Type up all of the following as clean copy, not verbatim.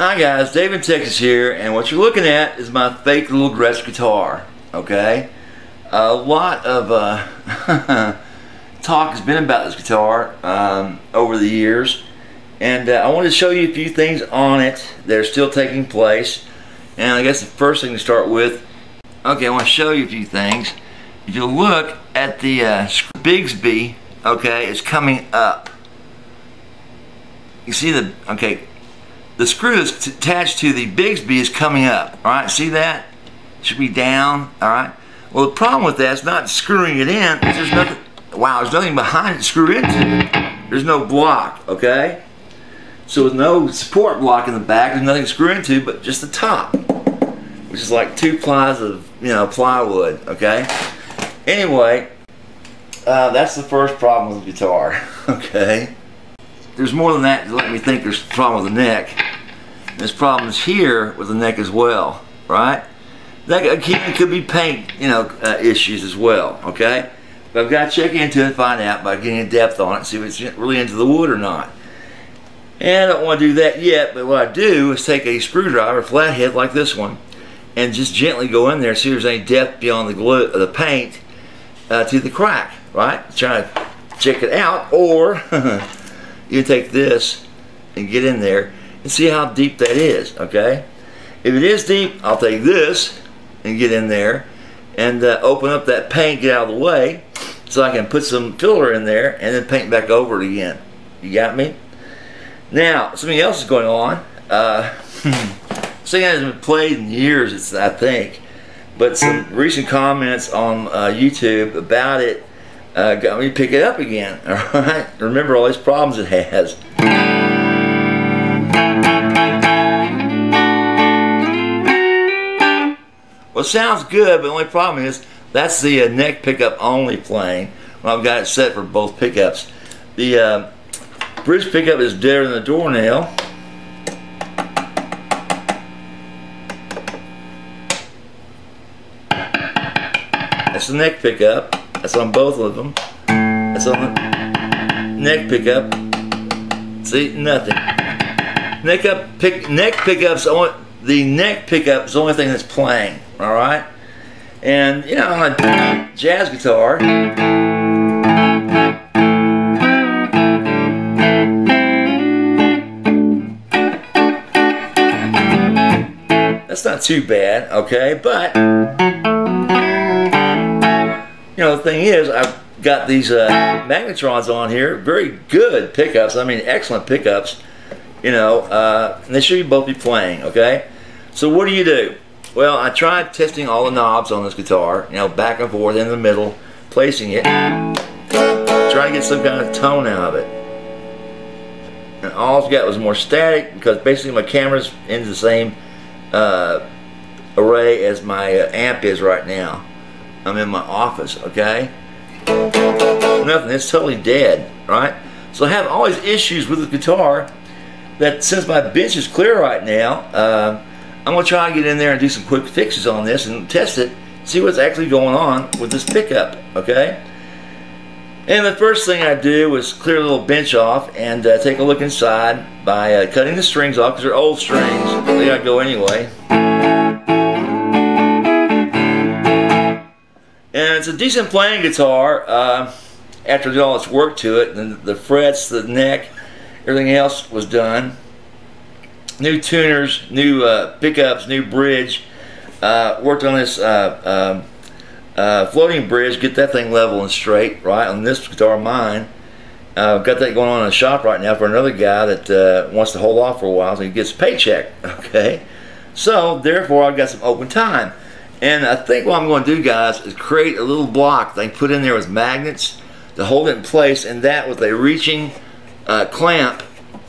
Hi guys, Dave in Texas here, and what you're looking at is my fake little Gretsch guitar. Okay, a lot of talk has been about this guitar over the years, and I wanted to show you a few things on it that are still taking place. And I guess the first thing to start with, okay, I want to show you a few things. If you look at the Bigsby, okay, it's coming up. You see the, okay, the screw that's attached to the Bigsby is coming up, all right? See that? It should be down, all right? Well, the problem with that is not screwing it in. There's nothing, wow, there's nothing behind it to screw into. There's no block, okay? So with no support block in the back, there's nothing to screw into but just the top, which is like 2 plies of, plywood, okay? Anyway, that's the first problem with the guitar, okay? There's more than that to let me think there's a problem with the neck. There's problems here with the neck as well, right? That could be paint, issues as well, okay? But I've got to check into it and find out by getting in depth on it and see if it's really into the wood or not. And I don't want to do that yet, but what I do is take a screwdriver, flathead like this one, and just gently go in there and see if there's any depth beyond the glue, the paint to the crack, right? Try to check it out, or you take this and get in there and see how deep that is, okay? If it is deep, I'll take this and get in there and open up that paint, get out of the way, so I can put some filler in there and then paint back over it again. You got me? Now, something else is going on. Something that hasn't been played in years, I think, but some recent comments on YouTube about it got me to pick it up again, alright? Remember all these problems it has. Well, it sounds good, but the only problem is that's the neck pickup only playing. Well, I've got it set for both pickups. The bridge pickup is deader than the doornail. That's the neck pickup. That's on both of them. That's on the neck pickup. See, nothing. Neck pickup's only, the neck pickup is the only thing that's playing. All right, and on a jazz guitar, that's not too bad, okay? But the thing is, I've got these magnetrons on here, very good pickups. I mean, excellent pickups. And they should both be playing, okay? So what do? Well, I tried testing all the knobs on this guitar, back and forth in the middle, placing it, trying to get some kind of tone out of it. And all I got was more static, because basically my camera's in the same array as my amp is right now. I'm in my office, okay? Nothing, it's totally dead, right? So I have all these issues with the guitar that, since my bench is clear right now, I'm going to try and get in there and do some quick fixes on this and test it, see what's actually going on with this pickup, okay? And the first thing I do is clear the little bench off and take a look inside by cutting the strings off, because they're old strings. They got to go anyway. And it's a decent playing guitar after I did all this work to it, and the frets, the neck, everything else was done. New tuners, new pickups, new bridge. Worked on this floating bridge, get that thing level and straight, right, on this guitar of mine. Got that going on in the shop right now for another guy that wants to hold off for a while so he gets a paycheck, okay? So, therefore, I've got some open time. And I think what I'm going to do, guys, is create a little block that I can put in there with magnets to hold it in place, and that with a reaching clamp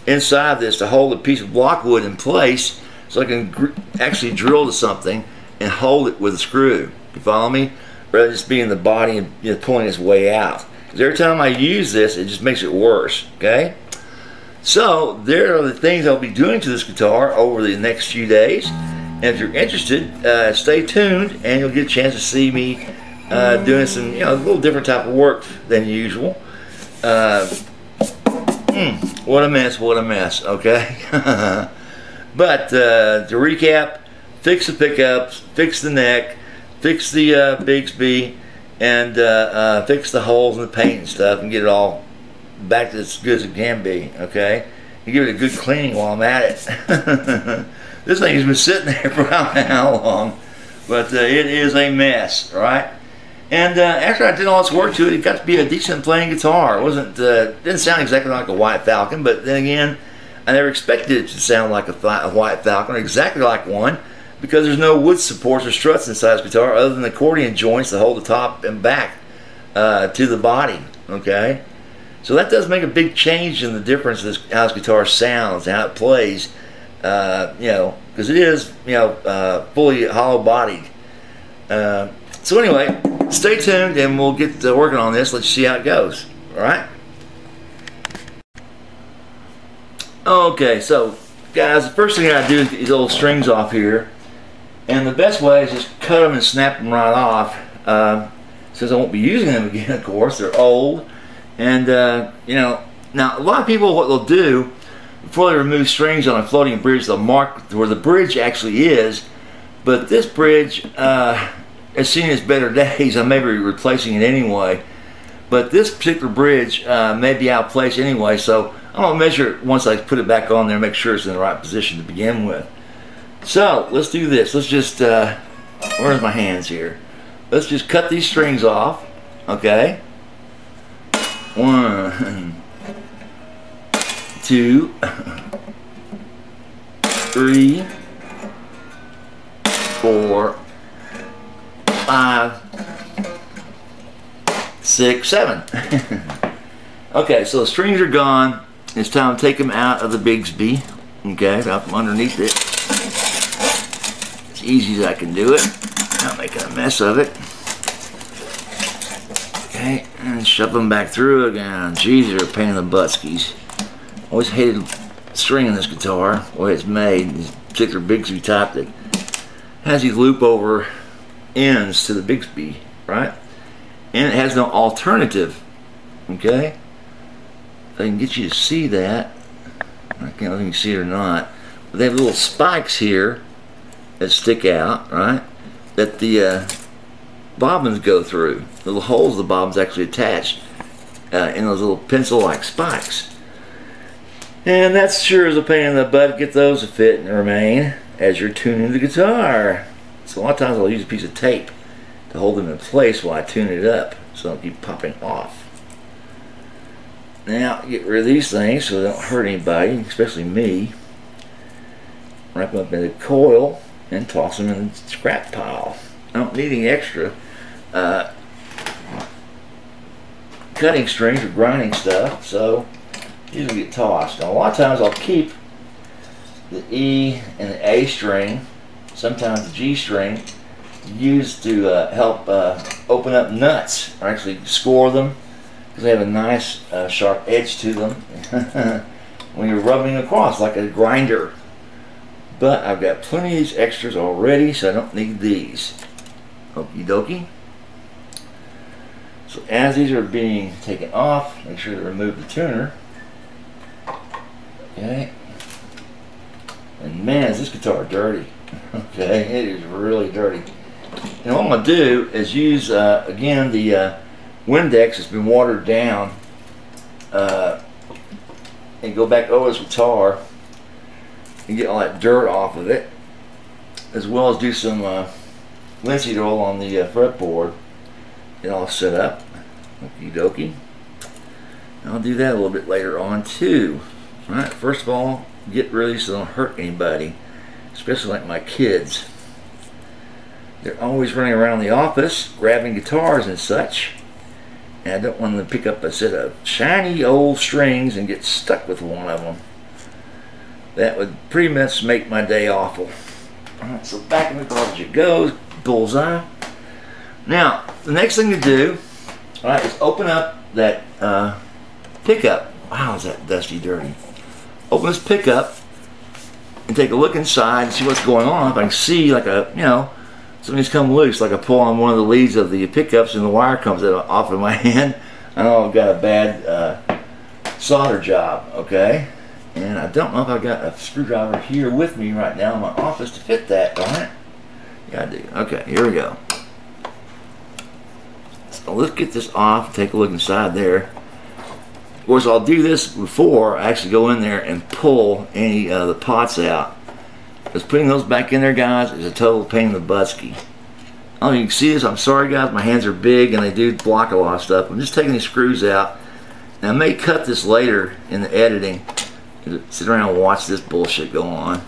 inside this to hold a piece of block wood in place, so I can actually drill to something and hold it with a screw. You follow me? Rather than just being the body and pulling its way out. Because every time I use this, it just makes it worse. Okay? So there are the things I'll be doing to this guitar over the next few days. And if you're interested, stay tuned, and you'll get a chance to see me doing some, a little different type of work than usual. What a mess, okay? But to recap, fix the pickups, fix the neck, fix the Bigsby, and fix the holes in the paint and stuff, and get it all back to as good as it can be. Okay, and give it a good cleaning while I'm at it. This thing has been sitting there for I don't know how long, but it is a mess, right? And after I did all this work to it, it got to be a decent playing guitar. It wasn't didn't sound exactly like a White Falcon, but then again, I never expected it to sound like a White Falcon, or exactly like one, because there's no wood supports or struts inside this guitar other than the accordion joints that hold the top and back to the body. Okay, so that does make a big change in the difference of how this guitar sounds and how it plays. You know, because it is, you know, fully hollow bodied. So anyway, stay tuned and we'll get working on this. Let's see how it goes. Alright? Okay, so guys, the first thing I gotta do is get these little strings off here. And the best way is just cut them and snap them right off. Since I won't be using them again, of course. They're old. And, you know, now a lot of people, what they'll do, before they remove strings on a floating bridge, they'll mark where the bridge actually is. But this bridge has seen its better days. I may be replacing it anyway. But this particular bridge may be out of place anyway, so I'm going to measure it once I put it back on there and make sure it's in the right position to begin with. So, let's do this. Let's just, where's my hands here? Let's just cut these strings off, okay? 1, 2, 3, 4, 5, 6, 7. Okay, so the strings are gone. It's time to take them out of the Bigsby. Okay, out from underneath it. As easy as I can do it. Not making a mess of it. Okay, and shove them back through again. Jeez, they're a pain in the buttskis. Always hated string in this guitar, the way it's made. This particular Bigsby type that has these loop over ends to the Bigsby, right? And it has no alternative. Okay? If I can get you to see that, I can't know if you can see it or not, but they have little spikes here that stick out, right? That the bobbins go through. The little holes the bobbins actually attach in those little pencil-like spikes. And that's sure is a pain in the butt to get those to fit and remain as you're tuning the guitar. So a lot of times I'll use a piece of tape to hold them in place while I tune it up so they don't keep popping off. Now, get rid of these things so they don't hurt anybody, especially me. Wrap them up in a coil and toss them in the scrap pile. I don't need any extra cutting strings or grinding stuff, so these will get tossed. Now, a lot of times I'll keep the E and the A string, sometimes the G string, used to help open up nuts, or actually score them, because they have a nice sharp edge to them when you're rubbing across like a grinder. But I've got plenty of these extras already, so I don't need these. Okie dokie. So as these are being taken off, make sure to remove the tuner. Okay. And man, is this guitar dirty. Okay, it is really dirty. And what I'm going to do is use, again, the Windex that's been watered down and go back over this guitar and get all that dirt off of it, as well as do some linseed oil on the fretboard. Get all set up. Okie dokie. I'll do that a little bit later on too. Alright, first of all, get ready so they don't hurt anybody, especially like my kids. They're always running around the office grabbing guitars and such, and I don't want them to pick up a set of shiny old strings and get stuck with one of them. That would pretty much make my day awful. Alright, so back in the garbage it goes. Bullseye. Now, the next thing to do, alright, is open up that pickup. Wow, is that dusty dirty. Open this pickup and take a look inside and see what's going on. If I can see like a, you know, something's come loose, like I pull on one of the leads of the pickups and the wire comes off of my hand, I know I've got a bad solder job, okay? And I don't know if I've got a screwdriver here with me right now in my office to fit that, darn it. Yeah, I do. Okay, here we go. So let's get this off and take a look inside there. Of course, I'll do this before I actually go in there and pull any of the pots out. Because putting those back in there, guys, is a total pain in the buttski. Oh, you can see this. I'm sorry, guys. My hands are big and they do block a lot of stuff. I'm just taking these screws out. And I may cut this later in the editing. Sit around and watch this bullshit go on.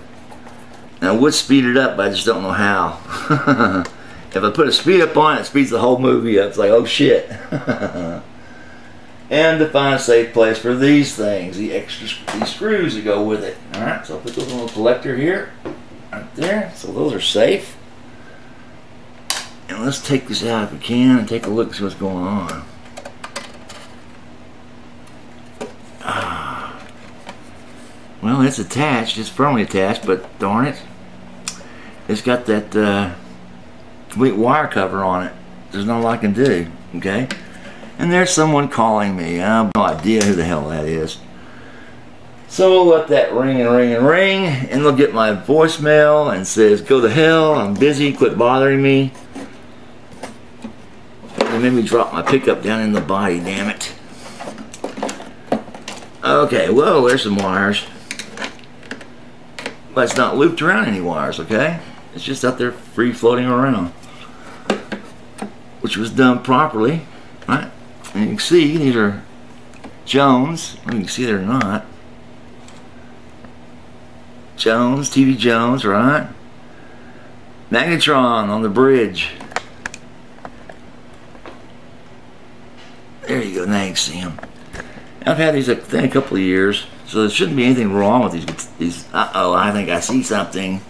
Now, I would speed it up, but I just don't know how. If I put a speed up on it, it speeds the whole movie up. It's like, oh shit. And to find a safe place for these things, these screws that go with it. Alright, so I'll put those in a little collector here. Right there. So those are safe. And let's take this out if we can and take a look and see what's going on. Well, it's attached. It's firmly attached, but darn it, it's got that complete wire cover on it. There's not a lot I can do. Okay, and there's someone calling me. I have no idea who the hell that is. So we'll let that ring and ring and ring, and they'll get my voicemail and says, "Go to hell. I'm busy. Quit bothering me." They made me drop my pickup down in the body. Damn it. Okay, well, there's some wires. But it's not looped around any wires, okay? It's just out there free floating around. Which was done properly, right? And you can see these are Jones. You can see they're not. Jones, TV Jones, right? Magnetron on the bridge. There you go, now you can see them. I've had these, I think, a couple of years, so there shouldn't be anything wrong with these. Uh-oh, I think I see something.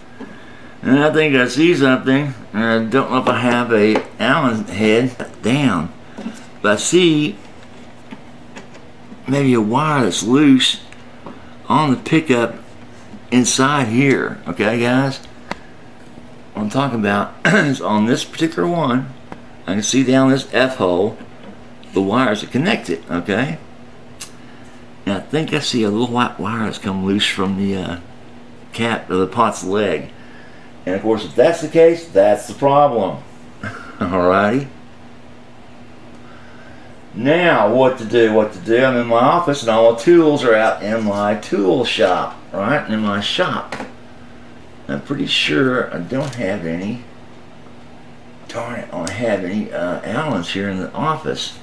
And I think I see something. And I don't know if I have a Allen head down. But I see maybe a wire that's loose on the pickup inside here. Okay, guys? What I'm talking about is on this particular one, I can see down this F-hole the wires that connect it, okay? And I think I see a little white wire that's come loose from the cap or the pot's leg. And of course, if that's the case, that's the problem. Alrighty. Now, what to do? I'm in my office and all the tools are out in my tool shop, right? In my shop. I'm pretty sure I don't have any. Darn it, I don't have any Allens here in the office.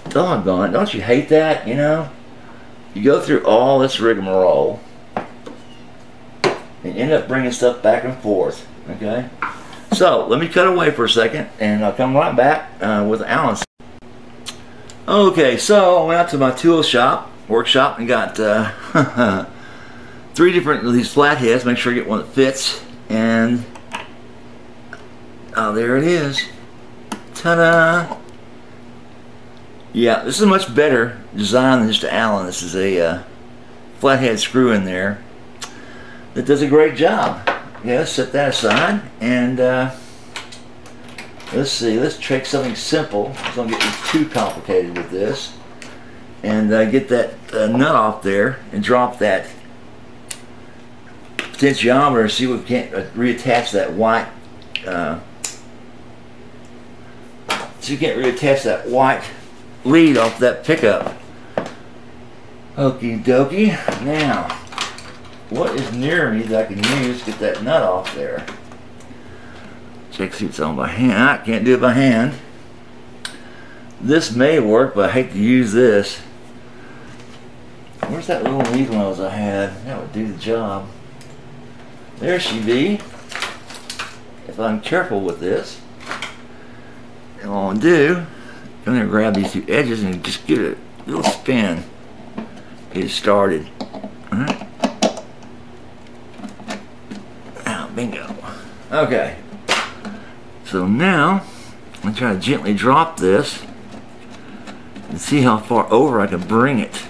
Doggone it, don't you hate that, you know? You go through all this rigmarole and end up bringing stuff back and forth, okay? So, let me cut away for a second and I'll come right back with Allen's. Okay, so I went out to my tool shop, workshop, and got 3 different of these flatheads, make sure I get one that fits, and oh, there it is. Ta-da! Yeah, this is a much better design than just an Allen. This is a flathead screw in there that does a great job. Yeah, let's set that aside and let's see. Let's take something simple. I don't get too complicated with this, and get that nut off there and drop that potentiometer and see if we can't reattach that white. So you can't reattach that white lead off that pickup. Okie dokie. Now, what is near me that I can use to get that nut off there? Check see it's on by hand. I can't do it by hand. This may work, but I hate to use this. Where's that little needle nose I had? That would do the job. There she be. If I'm careful with this, and all I'll do, I'm going to grab these 2 edges and just give it a little spin. Get it started. Alright. Now, bingo. Okay. So now, I'm going to try to gently drop this and see how far over I can bring it.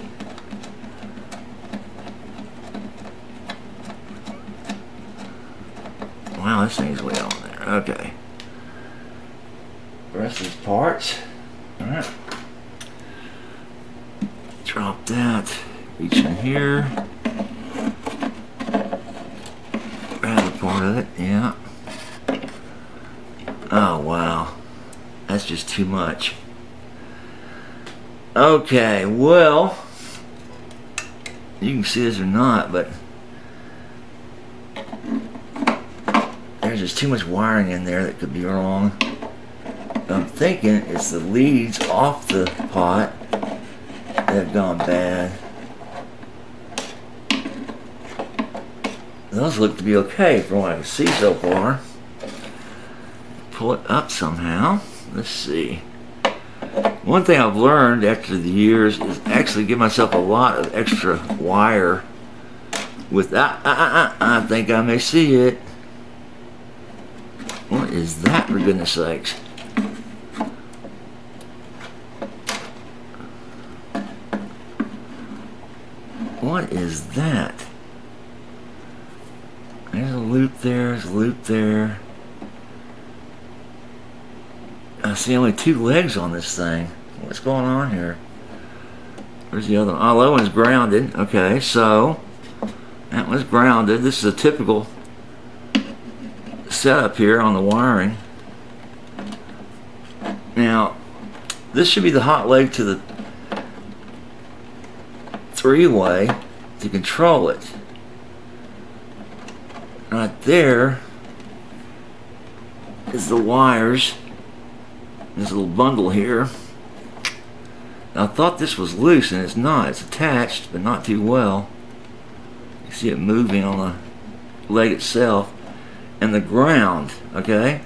Wow, this thing's way on there. Okay. The rest of these parts. Alright. Drop that. Reach in here. Grab a part of it, yeah. Oh wow, that's just too much. Okay, well, you can see this or not, but there's just too much wiring in there that could be wrong. I'm thinking it's the leads off the pot that have gone bad. Those look to be okay from what I can see so far. Pull it up somehow. Let's see. One thing I've learned after the years is actually give myself a lot of extra wire with I think I may see it. What is that, for goodness sakes? What is that? There's a loop there, there's a loop there. I see only 2 legs on this thing. What's going on here? Where's the other one? Oh, that one's grounded. Okay, so that one's grounded. This is a typical setup here on the wiring. Now, this should be the hot leg to the 3-way to control it. Right there is the wires. This little bundle here. Now, I thought this was loose, and it's not. It's attached, but not too well. You see it moving on the leg itself. And the ground, okay?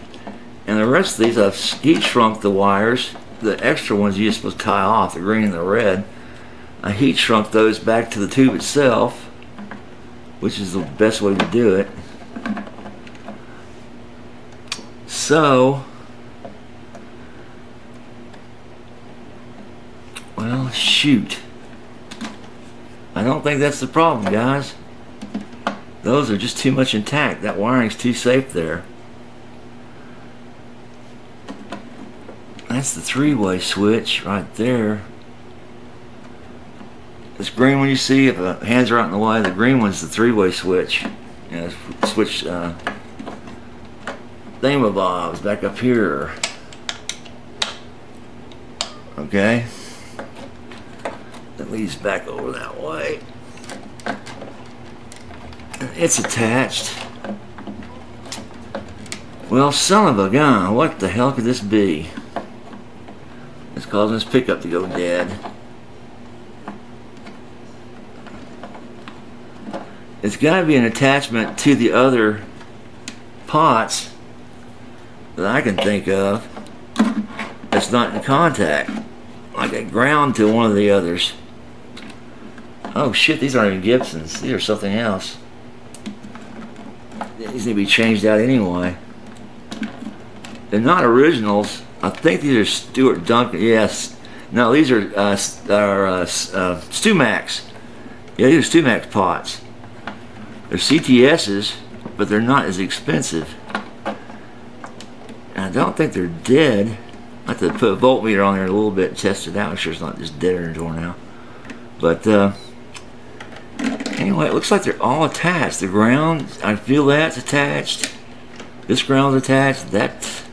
And the rest of these, I've heat shrunk the wires. The extra ones you're supposed to tie off, the green and the red. I heat shrunk those back to the tube itself, which is the best way to do it. So, well, shoot. I don't think that's the problem, guys. Those are just too much intact. That wiring's too safe there. That's the 3-way switch right there. This green one you see, if the hands are out in the way, the green one's the 3-way switch. You know, switch thingamabobs back up here. Okay. That leads back over that way. It's attached. Well, son of a gun, what the hell could this be? It's causing this pickup to go dead. It's got to be an attachment to the other pots that I can think of that's not in contact, like a ground to one of the others. Oh shit, these aren't even Gibsons. These are something else. These need to be changed out anyway. They're not originals. I think these are Stuart Duncan. Yes. No, these are Stumax. Yeah, these are Stumax pots. They're CTS's, but they're not as expensive. And I don't think they're dead. I have to put a voltmeter on there a little bit and test it out. I'm sure it's not just dead or torn out. But anyway, it looks like they're all attached. The ground, I feel that's attached. This ground's attached. That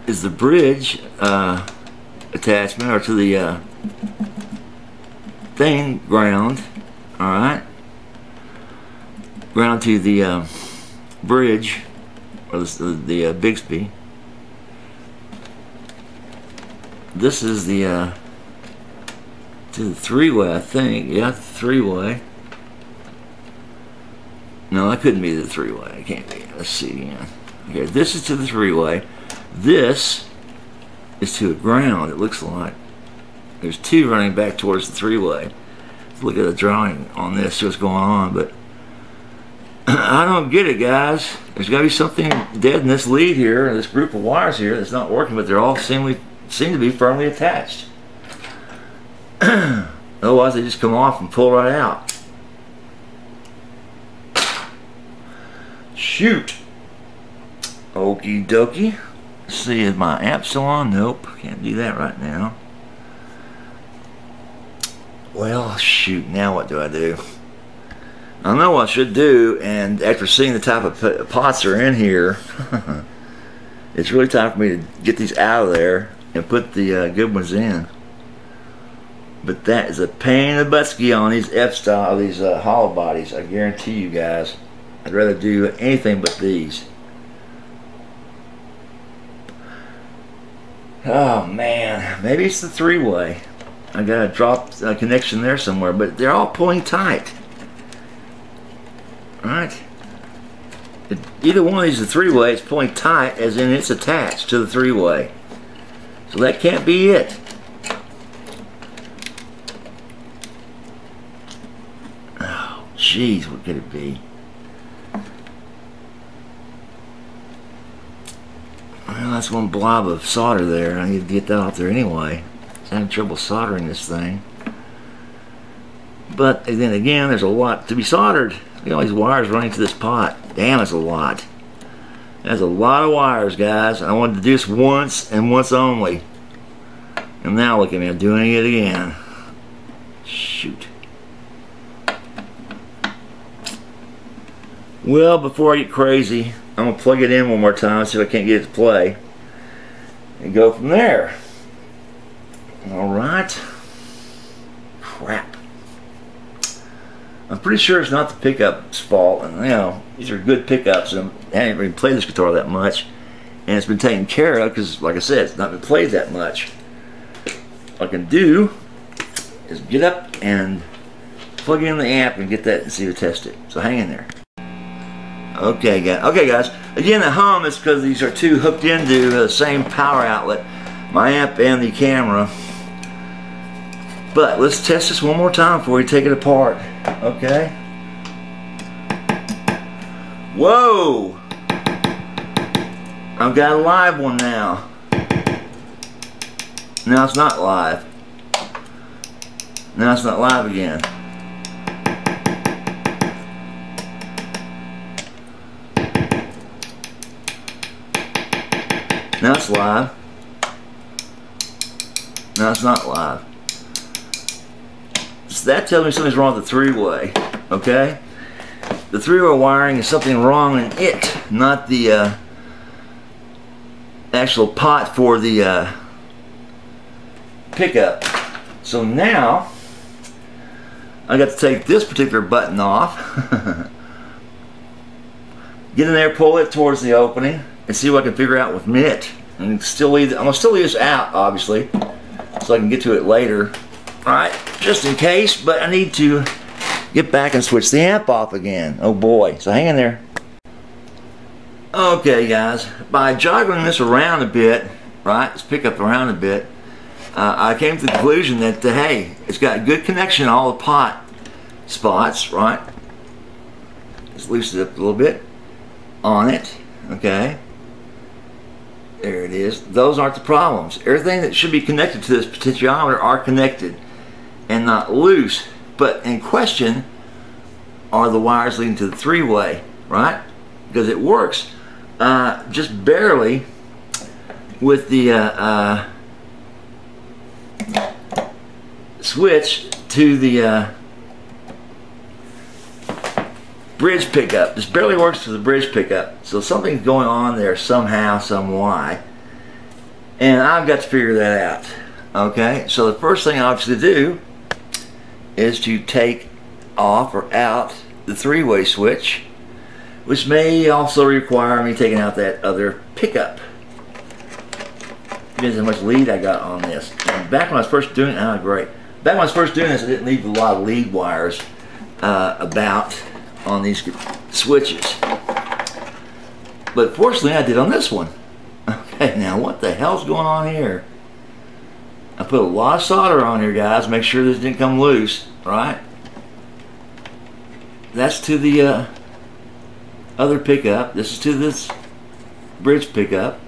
is the bridge attachment, or to the thing ground. Alright. Ground to the bridge, or the Bixby. This is the to the 3-way, I think. Yeah, the 3-way. No, that couldn't be the 3-way. It can't be. Let's see again. Okay, this is to the 3-way. This is to a ground, it looks like. There's 2 running back towards the 3-way. Let's look at the drawing on this, see what's going on, but I don't get it, guys. There's got to be something dead in this lead here, this group of wires here that's not working, but they're all seem to be firmly attached. Otherwise, they just come off and pull right out. Shoot. Okie dokie. Let's see, is my amp still on? Nope, can't do that right now. Well, shoot, now what do? I know what I should do, and after seeing the type of pots that are in here, it's really time for me to get these out of there and put the good ones in. But that is a pain in the buttski on these F-style, these hollow bodies. I guarantee you guys, I'd rather do anything but these. Oh man, maybe it's the three-way. I gotta drop a connection there somewhere, but they're all pulling tight. Alright. Either one of these is a three-way, it's pulling tight as in it's attached to the three-way. So that can't be it. Oh, jeez, what could it be? Well, that's one blob of solder there. I need to get that off there anyway. I'm having trouble soldering this thing. But then again, there's a lot to be soldered. Look at all these wires running to this pot. Damn, that's a lot. That's a lot of wires, guys. I wanted to do this once and once only. And now look at me, I'm doing it again. Shoot. Well, before I get crazy, I'm going to plug it in one more time, see if I can't get it to play. And go from there. Alright. Crap. I'm pretty sure it's not the pickup's fault, and you know, these are good pickups, and I haven't really played this guitar that much, and it's been taken care of because, like I said, it's not been played that much. What I can do is get up and plug in the amp and get that and see to test it. So hang in there. Okay guys. Again, the hum is because these are two hooked into the same power outlet, my amp and the camera. But let's test this one more time before we take it apart. Okay. Whoa! I've got a live one now. Now it's not live. Now it's not live again. Now it's live. Now it's not live. So that tells me something's wrong with the three-way. Okay? The three-way wiring is something wrong in it, not the actual pot for the pickup. So now I got to take this particular button off, get in there, pull it towards the opening, and see what I can figure out with it. And still leave, I'm gonna still leave this out, obviously, so I can get to it later. All right, just in case. But I need to get back and switch the amp off again. Oh boy! So hang in there. Okay, guys. By joggling this around a bit, right? Let's pick up around a bit. I came to the conclusion that hey, it's got good connection to all the pot spots, right? Let's loosen it up a little bit on it. Okay. There it is. Those aren't the problems. Everything that should be connected to this potentiometer are connected and not loose. But in question are the wires leading to the three-way, right? Because it works just barely with the switch to the bridge pickup. This barely works for the bridge pickup. So something's going on there somehow, some why. And I've got to figure that out. Okay, so the first thing I obviously do is to take off or out the three-way switch, which may also require me taking out that other pickup. Depends how much lead I got on this. And back when I was first doing it, great. Back when I was first doing this, I didn't leave a lot of lead wires about on these switches. But fortunately I did on this one. Okay, now what the hell's going on here? I put a lot of solder on here, guys. Make sure this didn't come loose, right? That's to the other pickup. This is to this bridge pickup.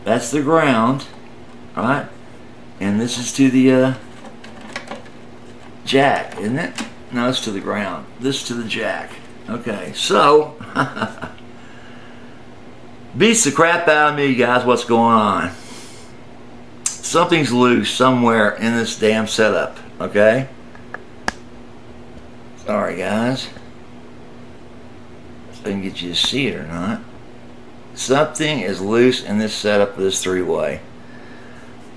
That's the ground, right? And this is to the jack, isn't it? No, it's to the ground. This is to the jack. Okay, so beats the crap out of me, guys. What's going on? Something's loose somewhere in this damn setup. Okay, Sorry guys, if I can get you to see it or not. Something is loose in this setup of this three-way.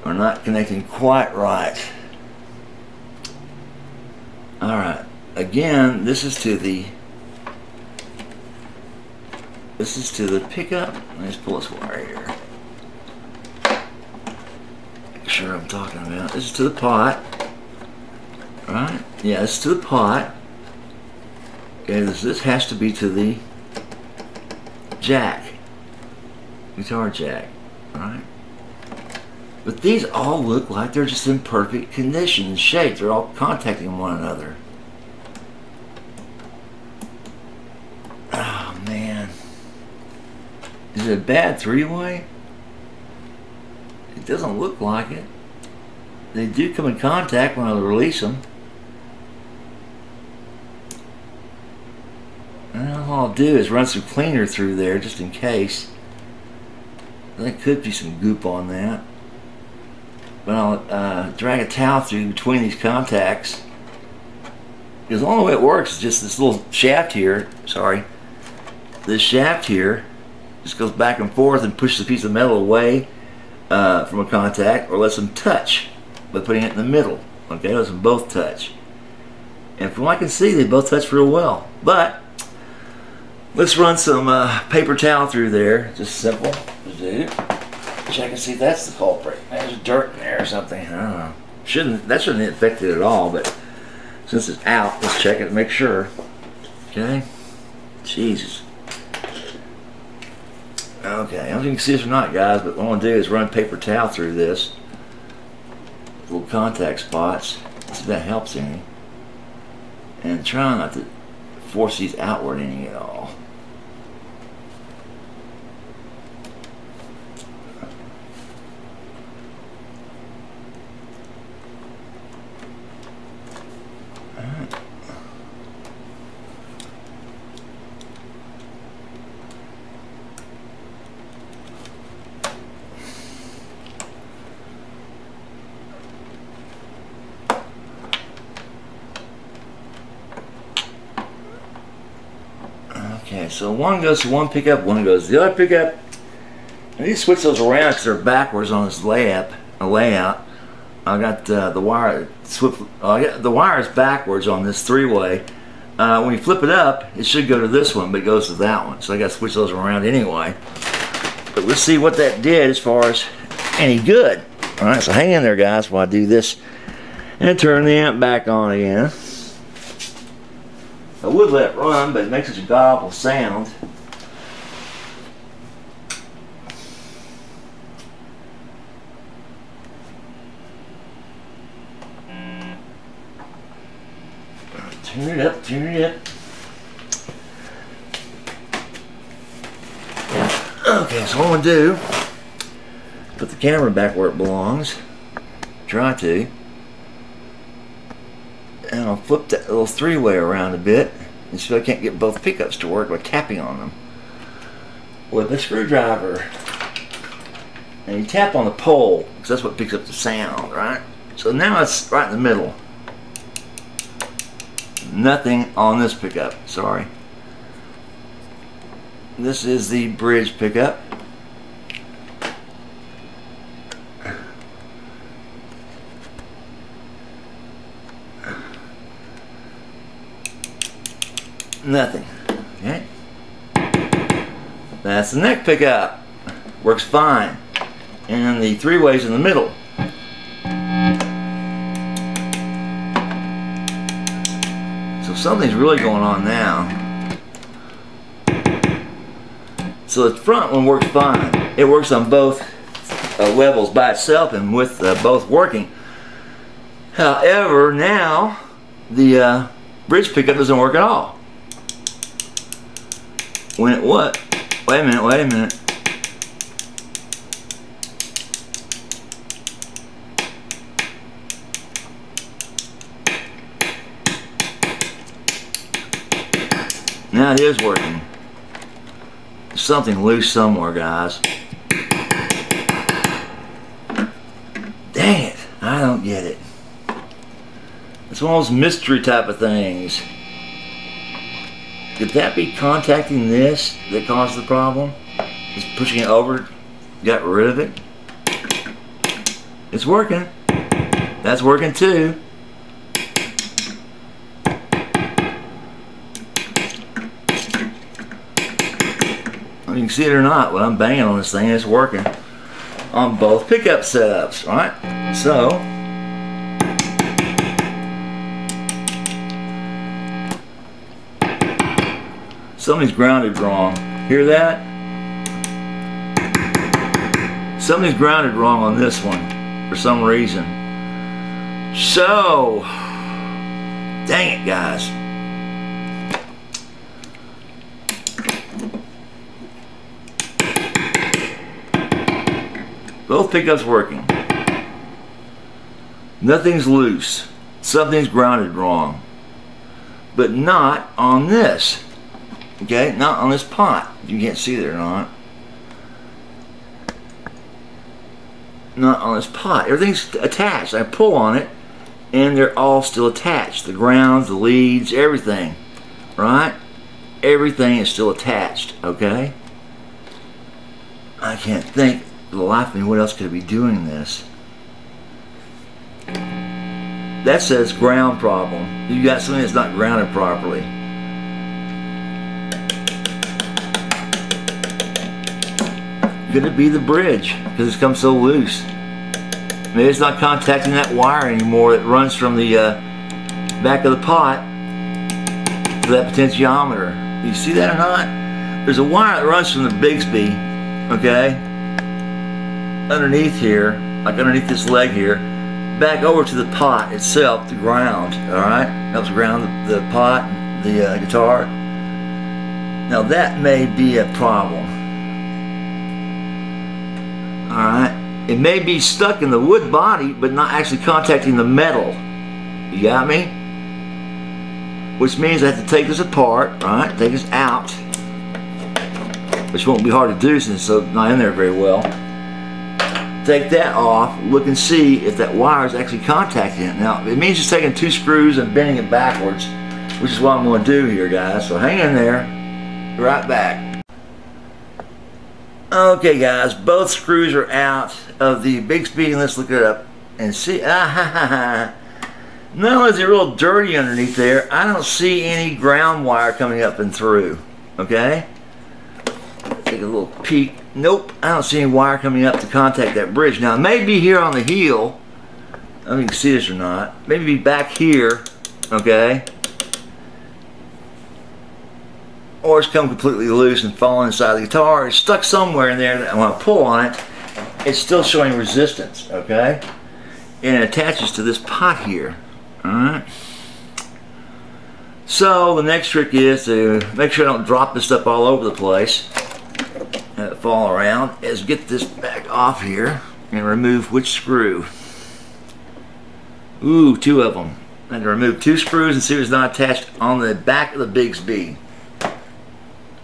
We're not connecting quite right. Alright, again, this is to the pickup. Let me just pull this wire here. Make sure I'm talking about. This is to the pot. Right? Yeah, this is to the pot. Okay, this has to be to the jack. Guitar jack. Alright? But these all look like they're just in perfect condition and shape. They're all contacting one another. Oh man. Is it a bad three-way? It doesn't look like it. They do come in contact when I release them. Well, all I'll do is run some cleaner through there just in case. There could be some goop on that. But I'll drag a towel through between these contacts. Because the only way it works is just this little shaft here. Sorry. This shaft here just goes back and forth and pushes a piece of metal away from a contact, or lets them touch by putting it in the middle. Okay, lets them both touch. And from what I can see, they both touch real well. But let's run some paper towel through there. Just simple to do. Check and see if that's the culprit. There's dirt in there or something. I don't know. That shouldn't affect it at all, but since it's out, let's check it and make sure. Okay. Jesus. Okay, I don't know if you can see this or not, guys, but what I'm going to do is run paper towel through this. Little contact spots. See if that helps any. And try not to force these outward any at all. Okay, so one goes to one pickup, one goes to the other pickup. I need to switch those around because they're backwards on this layout. I got the wire. The wire is backwards on this three-way. When you flip it up, it should go to this one, but it goes to that one. So I got to switch those around anyway. But let's see what that did as far as any good. All right, so hang in there, guys, while I do this and turn the amp back on again. I would let it run, but it makes such a god-awful sound. Turn it up, turn it up. Okay, so what I'm going to do, put the camera back where it belongs. Try to. And I'll flip that little three-way around a bit and see if I can't get both pickups to work by tapping on them with a screwdriver. And you tap on the pole because that's what picks up the sound, right? So now it's right in the middle. Nothing on this pickup, sorry. This is the bridge pickup. Nothing. Okay. That's the neck pickup. Works fine. And the three-way's in the middle. So something's really going on now. So the front one works fine. It works on both levels by itself and with both working. However, now the bridge pickup doesn't work at all. When it what? Wait a minute, wait a minute. Now it is working. There's something loose somewhere, guys. Dang it, I don't get it. It's one of those mystery type of things. Could that be contacting this that caused the problem? Just pushing it over, got rid of it. It's working. That's working too. You can see it or not, when I'm banging on this thing, it's working on both pickup setups, right? So, something's grounded wrong. Hear that? Something's grounded wrong on this one for some reason. So, dang it, guys. Both pickups working. Nothing's loose. Something's grounded wrong. But not on this. Okay? Not on this pot. You can't see it or not. Not on this pot. Everything's attached. I pull on it and they're all still attached. The grounds, the leads, everything. Right? Everything is still attached. Okay? I can't think for the life of me what else could be doing this. That says ground problem. You got something that's not grounded properly. Could it be the bridge because it's come so loose? Maybe it's not contacting that wire anymore that runs from the back of the pot to that potentiometer. You see that or not? There's a wire that runs from the Bigsby, okay, underneath here, like underneath this leg here, back over to the pot itself, the ground, alright? Helps ground the pot, the guitar. Now that may be a problem. Alright? It may be stuck in the wood body, but not actually contacting the metal. You got me? Which means I have to take this apart, right? Take this out. Which won't be hard to do since it's not in there very well. Take that off, look and see if that wire is actually contacting it. Now, it means just taking 2 screws and bending it backwards, which is what I'm going to do here, guys. So hang in there, be right back. Okay, guys, both screws are out of the Bigsby, and let's look it up and see. Not only is it real dirty underneath there, I don't see any ground wire coming up and through. Okay? Take a little peek. Nope, I don't see any wire coming up to contact that bridge. Now, it may be here on the heel. I don't know if you can see this or not. Maybe be back here, okay? Or it's come completely loose and fallen inside the guitar. It's stuck somewhere in there that when I pull on it, it's still showing resistance, okay? And it attaches to this pot here, alright? So, the next trick is to make sure I don't drop this stuff all over the place. Fall around is get this back off here and remove which screw. Ooh, 2 of them. I had to remove 2 screws and see if it's not attached on the back of the Bigsby.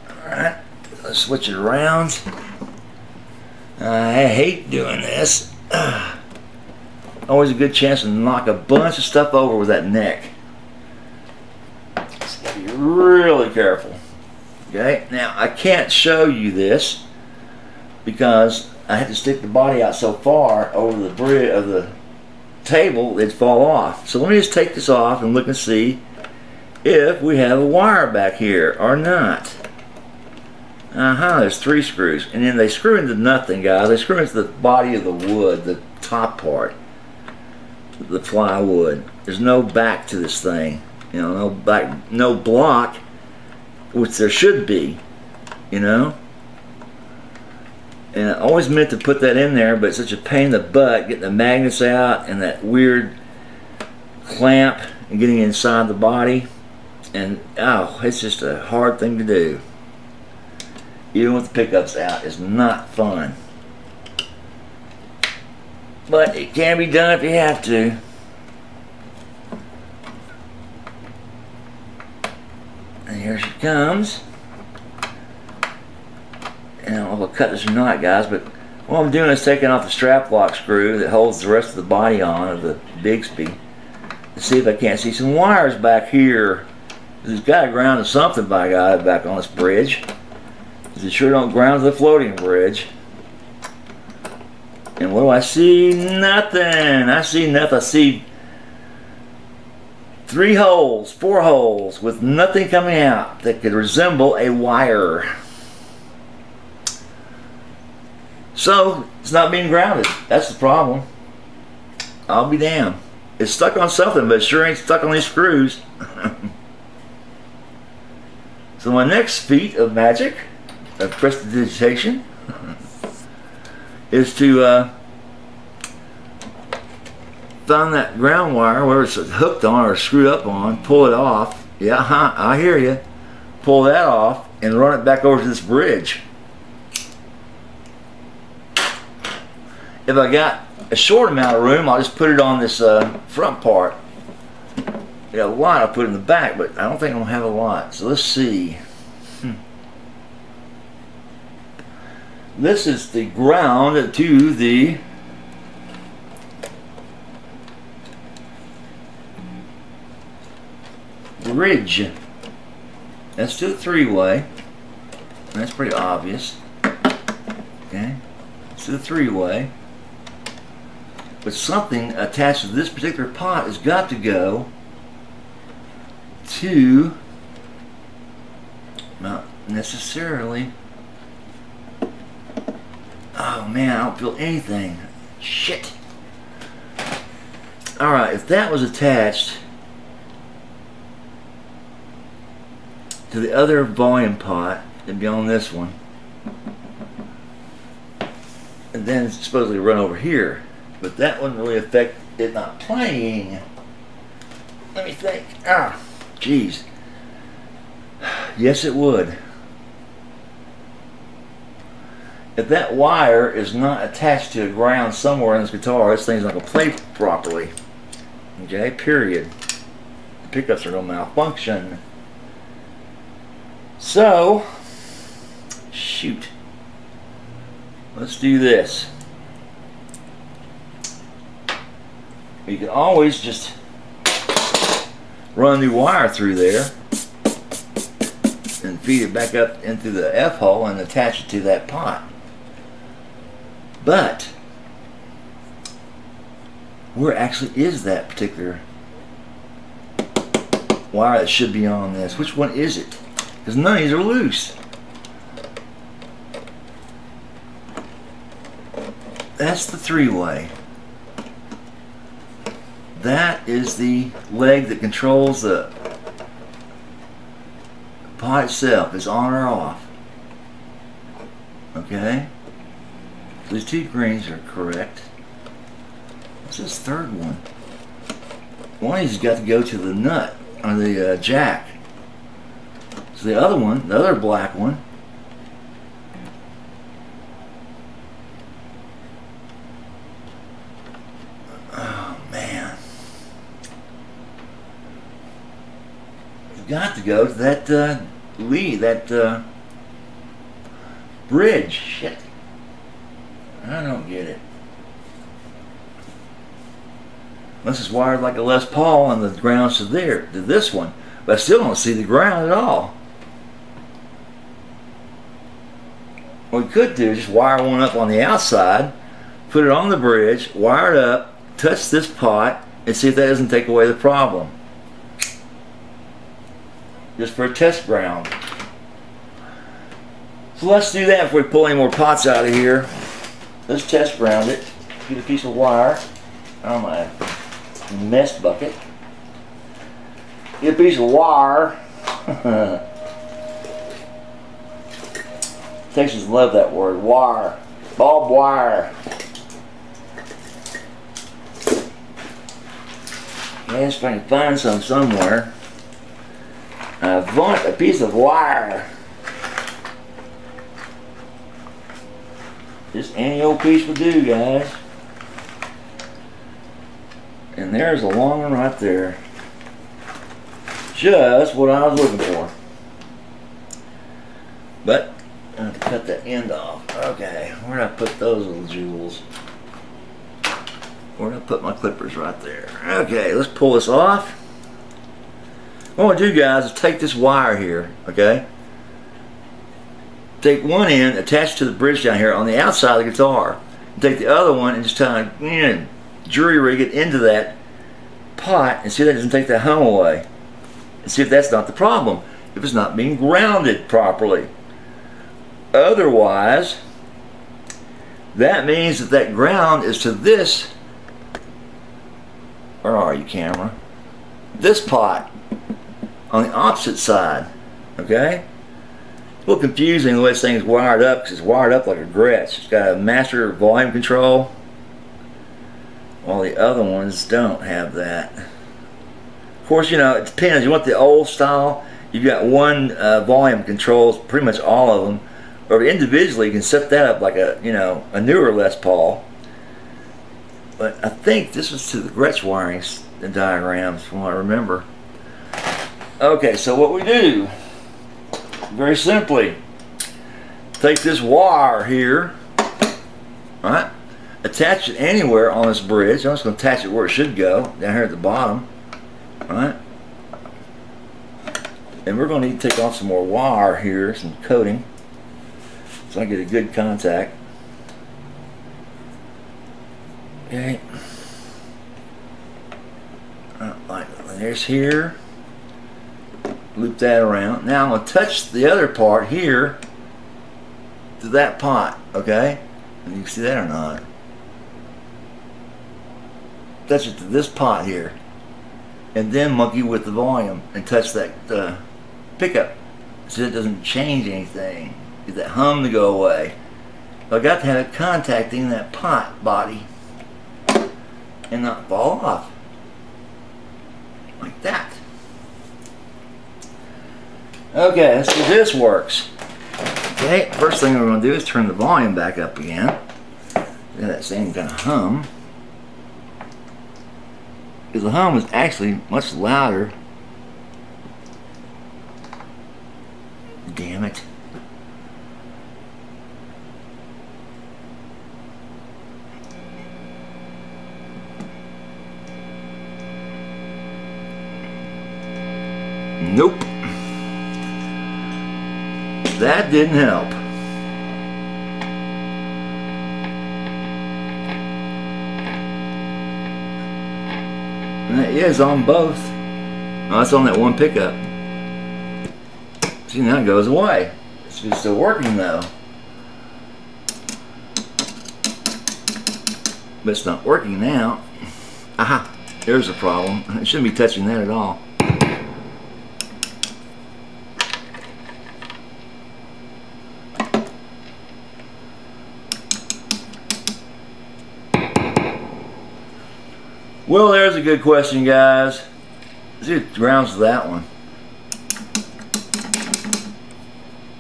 Alright, let's switch it around. I hate doing this. Always a good chance to knock a bunch of stuff over with that neck. So be really careful. Okay, now I can't show you this because I had to stick the body out so far over the bridge of the table it'd fall off. So let me just take this off and look and see if we have a wire back here or not. There's 3 screws, and then they screw into nothing, guys. They screw into the body of the wood, the top part, the plywood. There's no back to this thing, you know, no back, no block, which there should be, you know. And I always meant to put that in there, but it's such a pain in the butt getting the magnets out and that weird clamp and getting inside the body. And oh, it's just a hard thing to do. Even with the pickups out, it's not fun. But it can be done if you have to. And here she comes. And I don't know if I'll cut this or not, guys, but what I'm doing is taking off the strap lock screw that holds the rest of the body on of the Bigsby to see if I can't see some wires back here There's got to ground to something, by God, back on this bridge. Because it sure don't ground to the floating bridge. And what do I see? Nothing. I see nothing. I see 3 holes, 4 holes with nothing coming out that could resemble a wire. So it's not being grounded. That's the problem. I'll be damned. It's stuck on something, but it sure ain't stuck on these screws. So my next feat of magic, of prestidigitation, is to find that ground wire, where it's hooked on or screwed up on, pull it off. Yeah, I hear you. Pull that off and run it back over to this bridge. If I got a short amount of room, I'll just put it on this front part. You got a lot, I'll put it in the back, but I don't think I'm gonna have a lot. So let's see. This is the ground to the bridge. That's to the 3-way. That's pretty obvious. Okay, it's to the 3-way. But something attached to this particular pot has got to go to, not necessarily. Oh man, I don't feel anything. Shit. Alright, if that was attached to the other volume pot, it'd be on this one. And then it's supposedly run over here. But that wouldn't really affect it not playing. Let me think. Ah, jeez. Yes, it would. If that wire is not attached to a ground somewhere in this guitar, this thing's not going to play properly. Okay, period. The pickups are going to malfunction. So, shoot. Let's do this. You can always just run a new wire through there and feed it back up into the F hole and attach it to that pot. But where actually is that particular wire that should be on this? Which one is it? Because none of these are loose. That's the 3-way. That is the leg that controls the pot itself. Is on or off. Okay? So these 2 greens are correct. What's this third one? One of these has got to go to the nut, or the jack. So the other one, the other black one, got to go to that lead, that bridge. Shit. I don't get it. This is wired like a Les Paul and the ground's to there, to this one. But I still don't see the ground at all. What we could do is just wire one up on the outside, put it on the bridge, wire it up, touch this pot, and see if that doesn't take away the problem. Just for a test ground. So let's do that before we pull any more pots out of here. Let's test ground it. Get a piece of wire on my mess bucket. Get a piece of wire. Texans love that word, wire. Barbed wire. Yes, if I can find some somewhere. I want a piece of wire. Just any old piece will do, guys. And there's a long one right there. Just what I was looking for. But I have to cut that end off. Okay, where did I put those little jewels? Where did I put my clippers? Right there. Okay, let's pull this off. what I want to do, guys, is take this wire here, okay? Take one end, attach it to the bridge down here on the outside of the guitar. And take the other one and just kind of jury rig it into that pot and see if that doesn't take that hum away. And see if that's not the problem, if it's not being grounded properly. Otherwise, that means that that ground is to this, where are you, camera? This pot on the opposite side, okay? It's a little confusing the way this thing's wired up, because it's wired up like a Gretsch. It's got a master volume control, while the other ones don't have that. Of course, you know, it depends. You want the old style, you've got one volume controls, pretty much all of them. Or individually, you can set that up like a, you know, a newer Les Paul. But I think this was to the Gretsch wirings, the diagrams, from what I remember. Okay, so what we do, very simply, take this wire here, right? Attach it anywhere on this bridge. I'm just going to attach it where it should go, down here at the bottom, right? And we're going to need to take off some more wire here, some coating, so I get a good contact. Okay. Like there's here. Loop that around. Now I'm going to touch the other part here to that pot, okay? And you can see that or not. Touch it to this pot here. And then monkey with the volume and touch that pickup so it doesn't change anything. Get that hum to go away. But I got to have it contacting that pot body and not fall off. Like that. Okay, let's see if this works. Okay, first thing we're going to do is turn the volume back up again. Get that same kind of hum. Because the hum is actually much louder. Damn it. Nope. That didn't help. And that is on both. Oh, it's on that one pickup. See, now it goes away. It's just still working though. But it's not working now. Aha, there's the problem. It shouldn't be touching that at all. Well, there's a good question, guys. Let's see what grounds that one.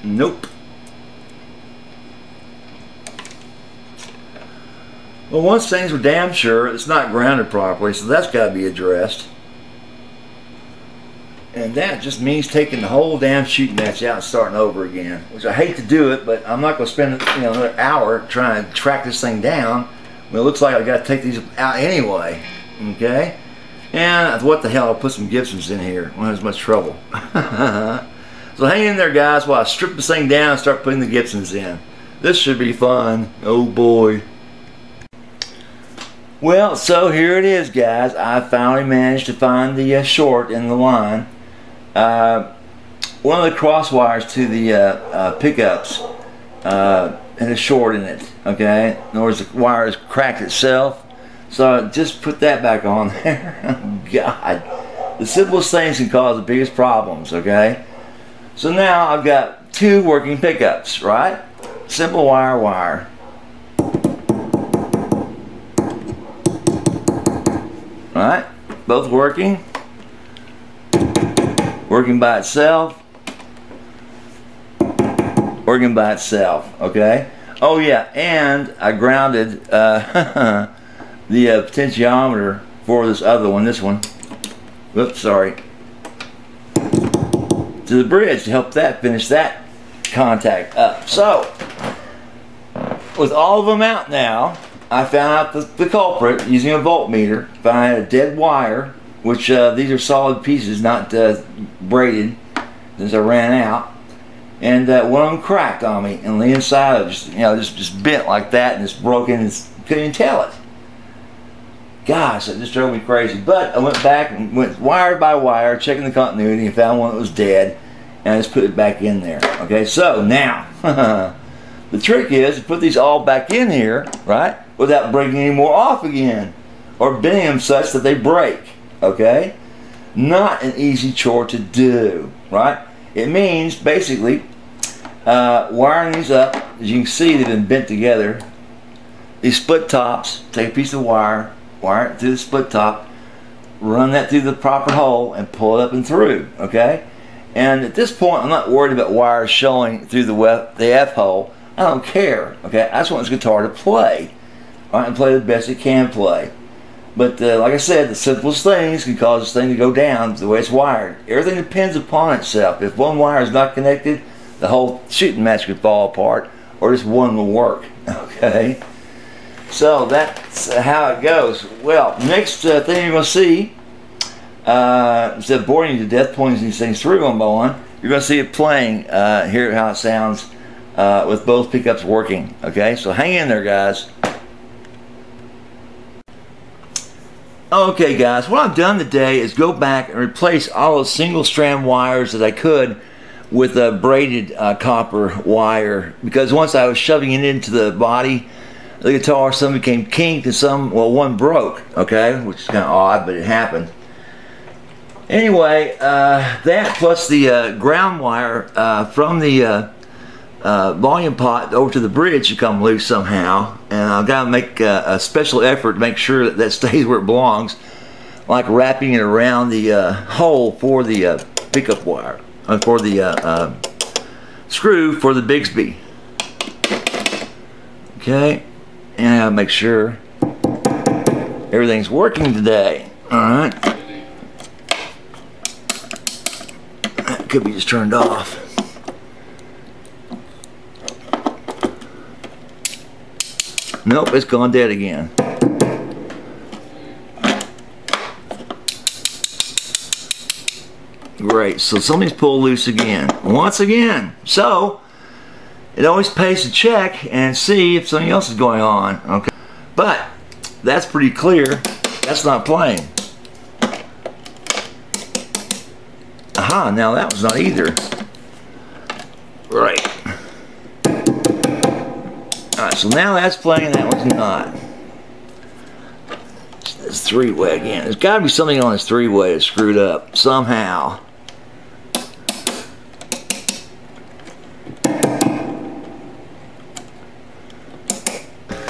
Nope. Well, once things were damn sure, it's not grounded properly, so that's got to be addressed. And that just means taking the whole damn shooting match out and starting over again. Which I hate to do it, but I'm not going to spend another hour trying to track this thing down. Well, it looks like I've got to take these out anyway. Okay, and what the hell, I'll put some Gibsons in here. Won't have as much trouble. So hang in there, guys, while I strip this thing down and start putting the Gibsons in. This should be fun. Oh boy. Well, so here it is, guys. I finally managed to find the short in the line. One of the cross wires to the pickups had a short in it. Okay, in other words, the wire has cracked itself. So just put that back on there. God, the simplest things can cause the biggest problems, okay? So now I've got two working pickups, right? Simple wire. Right? Both working. Working by itself. Working by itself, okay? Oh yeah, and I grounded the potentiometer for this other one, this one. Whoops, sorry. To the bridge to help that finish that contact up. So, with all of them out now, I found out the culprit using a voltmeter. Found I had a dead wire which these are solid pieces, not braided, since I ran out. And one of them cracked on me, and the inside of it just bent like that, and it's broken, and couldn't even tell it. Gosh, that just drove me crazy. But I went back and went wire by wire, checking the continuity, and found one that was dead, and I just put it back in there. Okay, so now, the trick is to put these all back in here, right, without breaking any more off again, or bending them such that they break. Okay, not an easy chore to do, right? It means basically wiring these up. As you can see, they've been bent together. These split tops, take a piece of wire, wire it through the split top, run that through the proper hole, and pull it up and through. Okay, and at this point, I'm not worried about wires showing through the F hole. I don't care. Okay, I just want this guitar to play, right, and play the best it can play. But like I said, the simplest things can cause this thing to go down the way it's wired. Everything depends upon itself. If one wire is not connected, the whole shooting match could fall apart, or just one will work. Okay, so that's how it goes. Well, next thing you're going to see, instead of boring you to death pointing these things through one by one, you're going to see it playing. Hear how it sounds with both pickups working. Okay, so hang in there, guys. Okay guys, what I've done today is go back and replace all those single strand wires that I could with a braided copper wire, because once I was shoving it into the body of the guitar, some became kinked and some, well, one broke, okay, which is kind of odd, but it happened. Anyway, that plus the ground wire from the volume pot over to the bridge should come loose somehow, and I've got to make a special effort to make sure that that stays where it belongs, like wrapping it around the hole for the pickup wire, for the screw for the Bigsby. Okay, and I gotta make sure everything's working today. Alright, that could be just turned off. Nope, it's gone dead again. Great, so something's pulled loose again. Once again. So, it always pays to check and see if something else is going on. Okay, but that's pretty clear. That's not playing. Aha, now that was not either. Right. Alright, so now that's playing and that one's not. This three-way again. There's got to be something on this three-way that's screwed up somehow.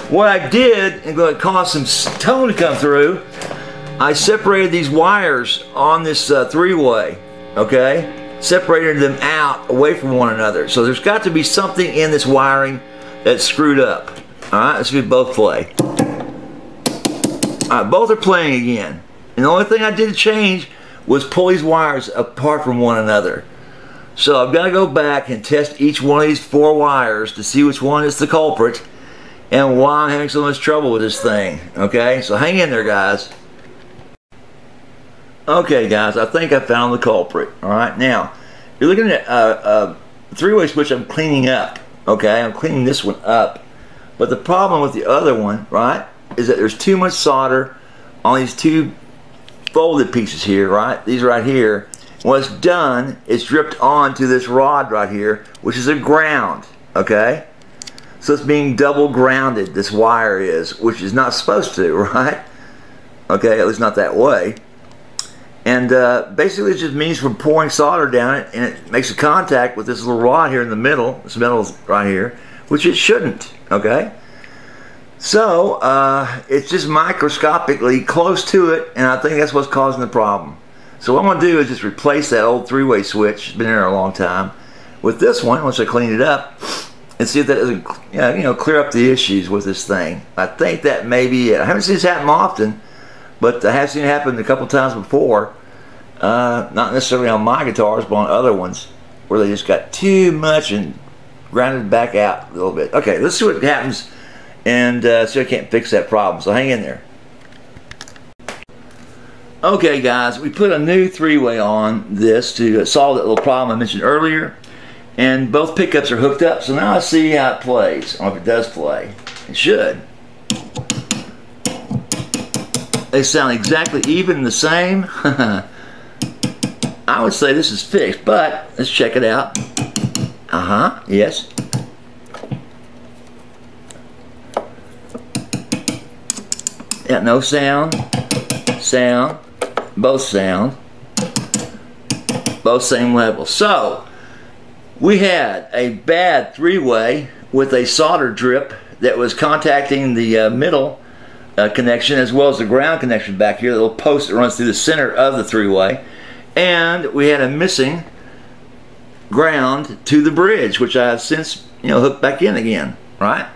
What I did, and going to cause some tone to come through, I separated these wires on this three-way, okay? Separated them out away from one another. So there's got to be something in this wiring that's screwed up. Alright, let's see if both play. Alright, both are playing again. And the only thing I did to change was pull these wires apart from one another. So I've got to go back and test each one of these four wires to see which one is the culprit and why I'm having so much trouble with this thing. Okay, so hang in there, guys. Okay, guys, I think I found the culprit. Alright, now, you're looking at a three-way switch I'm cleaning up. Okay, I'm cleaning this one up. But the problem with the other one, right, is that there's too much solder on these two folded pieces here, right? These right here. What's done is dripped onto this rod right here, which is a ground, okay? So it's being double grounded, this wire is, which is not supposed to, right? Okay, at least not that way. And basically it just means from pouring solder down it, and it makes a contact with this little rod here in the middle, this metal right here, which it shouldn't, okay? So it's just microscopically close to it, and I think that's what's causing the problem. So what I'm going to do is just replace that old three-way switch, it's been there a long time, with this one once I clean it up, and see if that doesn't, you know, clear up the issues with this thing. I think that may be it. I haven't seen this happen often, but I have seen it happen a couple times before. Not necessarily on my guitars, but on other ones, where they just got too much and grounded back out a little bit. Okay, let's see what happens, and see if I can't fix that problem. So hang in there. Okay guys, we put a new three-way on this to solve that little problem I mentioned earlier, and both pickups are hooked up, so now I see how it plays. I don't know if it does play. It should. They sound exactly even and the same. I would say this is fixed, but let's check it out. Yes. Yeah, no sound. Sound. Both sound. Both same level. So, we had a bad three-way with a solder drip that was contacting the middle connection as well as the ground connection back here, the little post that runs through the center of the three-way. And we had a missing ground to the bridge, which I have since, hooked back in again, right?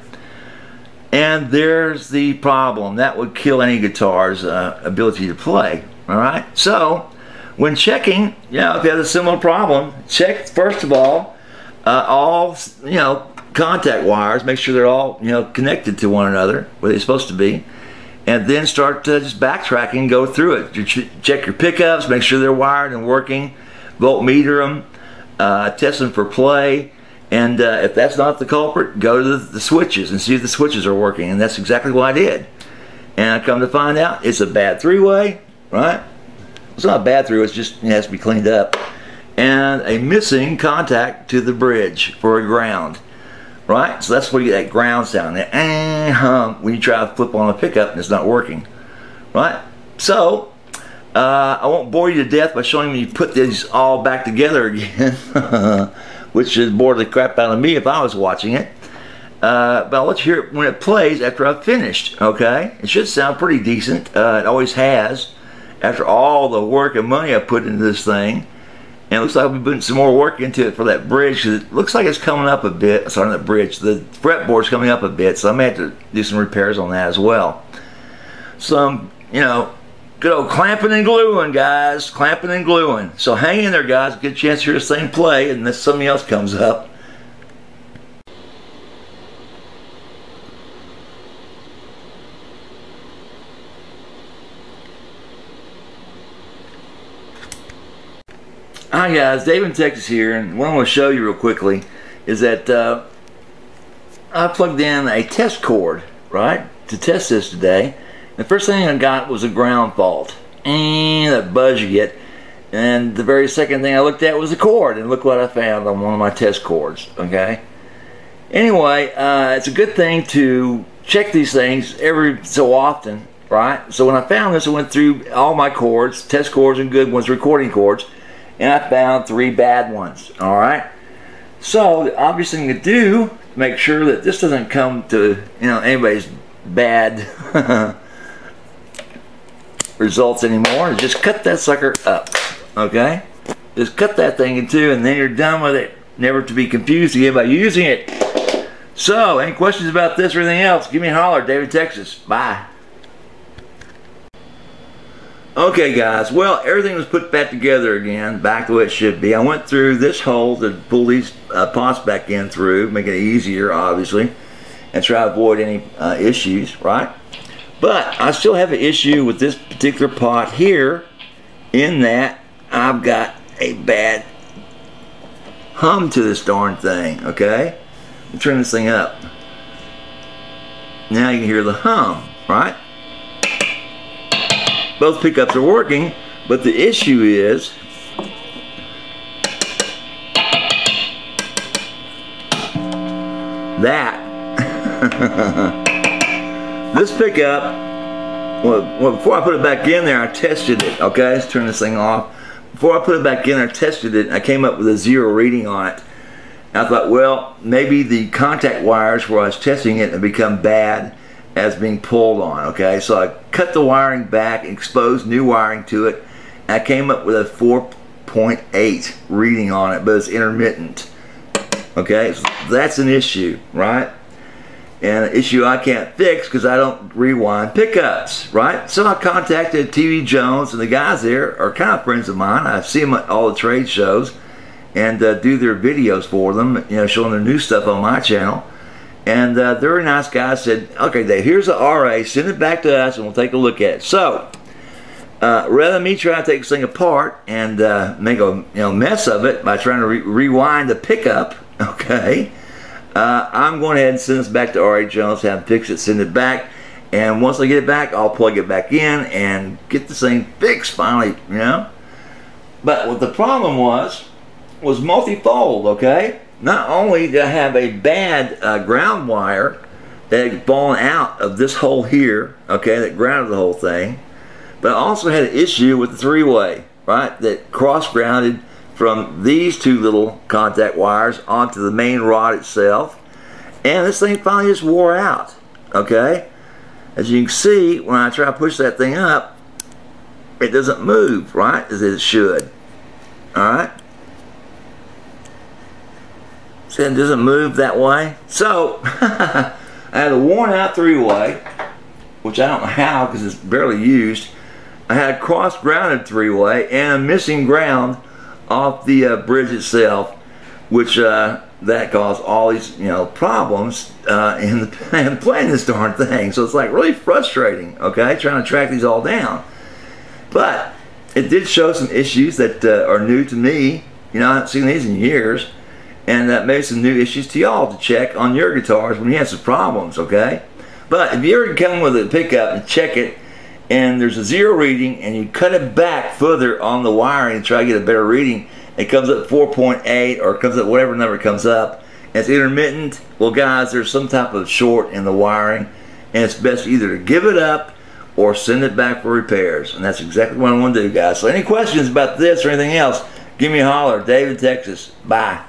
And there's the problem. That would kill any guitar's ability to play, all right? So, when checking, if you have a similar problem, check, first of all contact wires, make sure they're all, connected to one another, where they're supposed to be. And then start just backtracking, go through it. Check your pickups, make sure they're wired and working, voltmeter them, test them for play, and if that's not the culprit, go to the switches and see if the switches are working, and that's exactly what I did. And I come to find out it's a bad three-way, right? It's not a bad three-way, it's just, it has to be cleaned up. And a missing contact to the bridge for a ground. Right? So that's where you get that ground sound, that when you try to flip on a pickup and it's not working. Right? So, I won't bore you to death by showing you put these all back together again, which should bore the crap out of me if I was watching it. But I'll let you hear it when it plays after I've finished, okay? It should sound pretty decent. It always has, after all the work and money I put into this thing. And it looks like we're putting some more work into it for that bridge, because it looks like it's coming up a bit. Sorry, not the bridge. The fretboard's coming up a bit, so I may have to do some repairs on that as well. Some, good old clamping and gluing, guys. Clamping and gluing. So hang in there, guys. Get a chance to hear this thing play, unless something else comes up. Hi guys, Dave in Texas here, and what I want to show you real quickly is that I plugged in a test cord, right, to test this today. The first thing I got was a ground fault, and that buzz you get. And the very second thing I looked at was the cord, and look what I found on one of my test cords, okay? Anyway, it's a good thing to check these things every so often, right? So when I found this, I went through all my cords, test cords and good ones, recording cords, and I found 3 bad ones, alright? So the obvious thing to do to make sure that this doesn't come to anybody's bad results anymore is just cut that sucker up, okay? Just cut that thing in two, and then you're done with it, never to be confused again by using it. So, any questions about this or anything else, give me a holler. David, Texas. Bye. Okay guys, well, everything was put back together again, back the way it should be. I went through this hole to pull these pots back in through, make it easier, obviously, and try to avoid any issues, right? But I still have an issue with this particular pot here, in that I've got a bad hum to this darn thing, okay? Let me turn this thing up. Now you can hear the hum, right? Both pickups are working, but the issue is that this pickup, well, before I put it back in there, I tested it, okay? Let's turn this thing off. Before I put it back in there, I tested it, and I came up with a 0 reading on it. And I thought, well, maybe the contact wires where I was testing it have become bad as being pulled on, okay? So I cut the wiring back, exposed new wiring to it, and I came up with a 4.8 reading on it, but it's intermittent, okay? So that's an issue, right? And an issue I can't fix because I don't rewind pickups, right? So I contacted TV Jones, and the guys there are kind of friends of mine. I see them at all the trade shows and do their videos for them, showing their new stuff on my channel. And they're a nice guy. Said, okay, Dave, here's the RA, send it back to us and we'll take a look at it. So rather than me try to take this thing apart and make a mess of it by trying to rewind the pickup, okay, I'm going ahead and send this back to R.A. Jones, have him fix it, send it back, and once I get it back, I'll plug it back in and get this thing fixed finally, But what the problem was multifold, okay? Not only did I have a bad ground wire that had fallen out of this hole here, okay, that grounded the whole thing, but I also had an issue with the three-way, right, that cross-grounded from these two little contact wires onto the main rod itself, and this thing finally just wore out, okay? As you can see, when I try to push that thing up, it doesn't move, right, as it should, alright? See, it doesn't move that way. So, I had a worn out three-way, which I don't know how because it's barely used. I had a cross-grounded three-way and a missing ground off the bridge itself, which that caused all these problems in playing this darn thing. So it's like really frustrating, okay, trying to track these all down. But it did show some issues that are new to me. I haven't seen these in years. And that made some new issues to y'all to check on your guitars when you have some problems, okay? But if you ever come with a pickup and check it, and there's a 0 reading, and you cut it back further on the wiring and try to get a better reading, it comes up 4.8, or it comes up whatever number comes up, and it's intermittent, well guys, there's some type of short in the wiring, and it's best either to give it up or send it back for repairs. And that's exactly what I want to do, guys. So any questions about this or anything else, give me a holler. David, Texas. Bye.